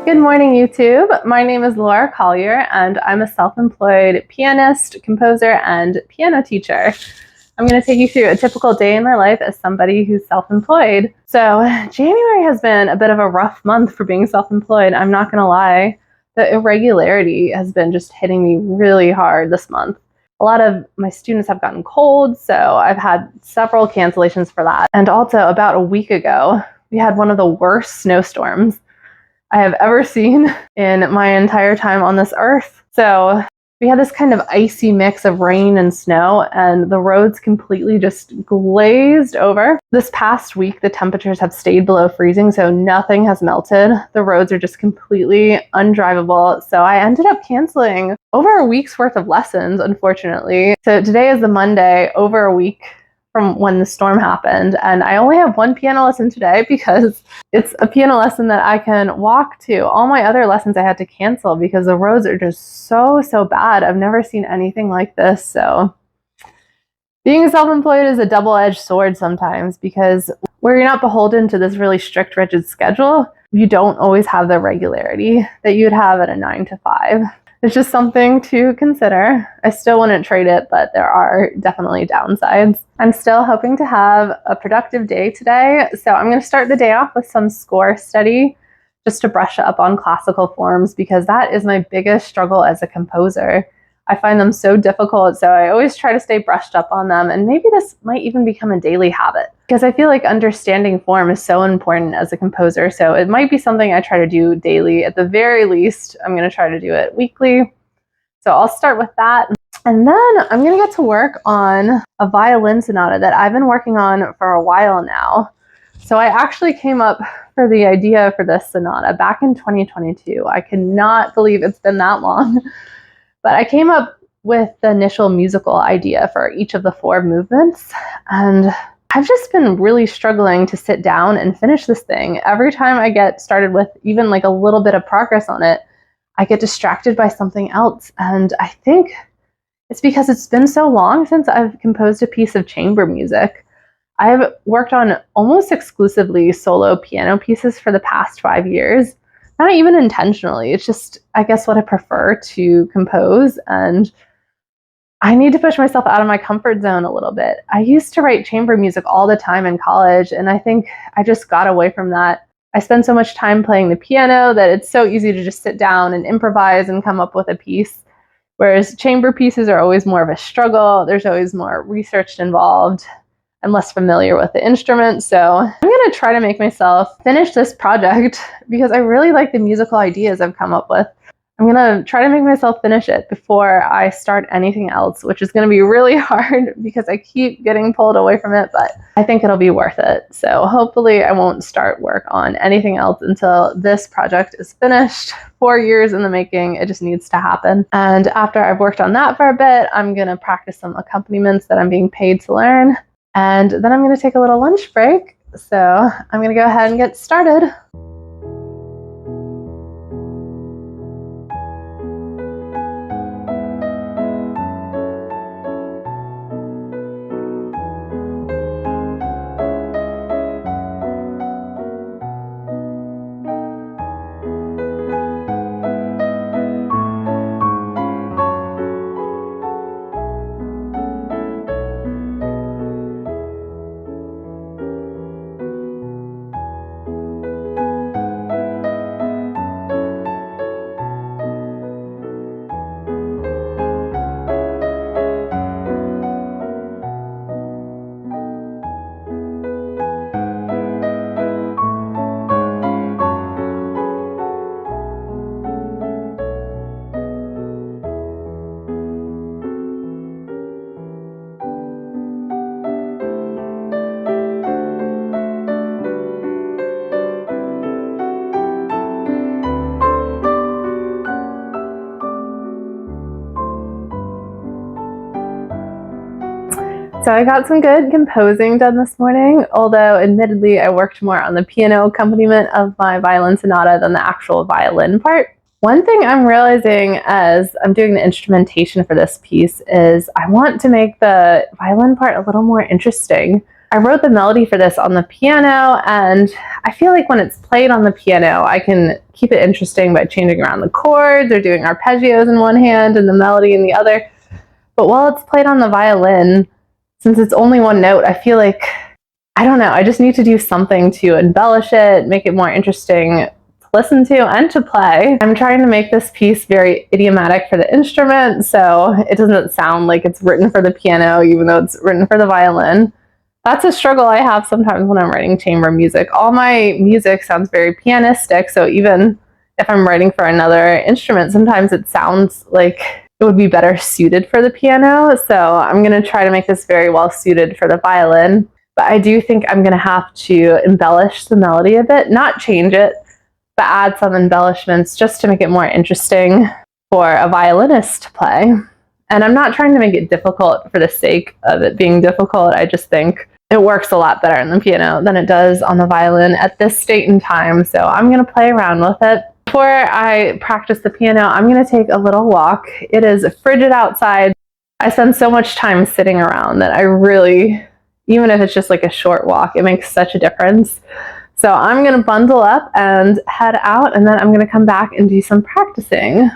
Good morning, YouTube. My name is Laura Collier, and I'm a self-employed pianist, composer, and piano teacher. I'm going to take you through a typical day in my life as somebody who's self-employed. So January has been a bit of a rough month for being self-employed. I'm not going to lie. The irregularity has been just hitting me really hard this month. A lot of my students have gotten cold, so I've had several cancellations for that. And also, about a week ago, we had one of the worst snowstorms I have ever seen in my entire time on this earth. So we had this kind of icy mix of rain and snow, and the roads completely just glazed over. This past week, the temperatures have stayed below freezing, so nothing has melted. The roads are just completely undrivable. So I ended up canceling over a week's worth of lessons, unfortunately. So today is the Monday, over a week from when the storm happened, and I only have one piano lesson today because it's a piano lesson that I can walk to. All my other lessons I had to cancel because the roads are just so bad. I've never seen anything like this. So being self-employed is a double-edged sword sometimes, because where you're not beholden to this really strict, rigid schedule, you don't always have the regularity that you'd have at a 9 to 5. It's just something to consider. I still wouldn't trade it, but there are definitely downsides. I'm still hoping to have a productive day today, so I'm going to start the day off with some score study just to brush up on classical forms, because that is my biggest struggle as a composer. I find them so difficult, so I always try to stay brushed up on them, and maybe this might even become a daily habit, because I feel like understanding form is so important as a composer, so it might be something I try to do daily. At the very least, I'm going to try to do it weekly. So I'll start with that, and then I'm going to get to work on a violin sonata that I've been working on for a while now. So I actually came up for the idea for this sonata back in 2022. I cannot believe it's been that long. But I came up with the initial musical idea for each of the 4 movements, and I've just been really struggling to sit down and finish this thing. Every time I get started with even like a little bit of progress on it, I get distracted by something else. And I think it's because it's been so long since I've composed a piece of chamber music. I've worked on almost exclusively solo piano pieces for the past 5 years. Not even intentionally, it's just, I guess, what I prefer to compose, and I need to push myself out of my comfort zone a little bit. I used to write chamber music all the time in college, and I think I just got away from that. I spend so much time playing the piano that it's so easy to just sit down and improvise and come up with a piece, whereas chamber pieces are always more of a struggle. There's always more research involved. I'm less familiar with the instrument, so I'm going to try to make myself finish this project because I really like the musical ideas I've come up with. I'm going to try to make myself finish it before I start anything else, which is going to be really hard because I keep getting pulled away from it, but I think it'll be worth it. So hopefully I won't start work on anything else until this project is finished. 4 years in the making, it just needs to happen. And after I've worked on that for a bit, I'm going to practice some accompaniments that I'm being paid to learn. And then I'm going to take a little lunch break. So I'm going to go ahead and get started. So I got some good composing done this morning, although admittedly I worked more on the piano accompaniment of my violin sonata than the actual violin part. One thing I'm realizing as I'm doing the instrumentation for this piece is I want to make the violin part a little more interesting. I wrote the melody for this on the piano, and I feel like when it's played on the piano, I can keep it interesting by changing around the chords or doing arpeggios in one hand and the melody in the other. But while it's played on the violin, since it's only one note, I feel like, I don't know, I just need to do something to embellish it, make it more interesting to listen to and to play. I'm trying to make this piece very idiomatic for the instrument, so it doesn't sound like it's written for the piano, even though it's written for the violin. That's a struggle I have sometimes when I'm writing chamber music. All my music sounds very pianistic, so even if I'm writing for another instrument, sometimes it sounds like it would be better suited for the piano. So I'm going to try to make this very well suited for the violin. But I do think I'm going to have to embellish the melody a bit, not change it, but add some embellishments just to make it more interesting for a violinist to play. And I'm not trying to make it difficult for the sake of it being difficult. I just think it works a lot better on the piano than it does on the violin at this state in time. So I'm going to play around with it. Before I practice the piano, I'm going to take a little walk. It is frigid outside. I spend so much time sitting around that I really, even if it's just like a short walk, it makes such a difference. So I'm going to bundle up and head out, and then I'm going to come back and do some practicing.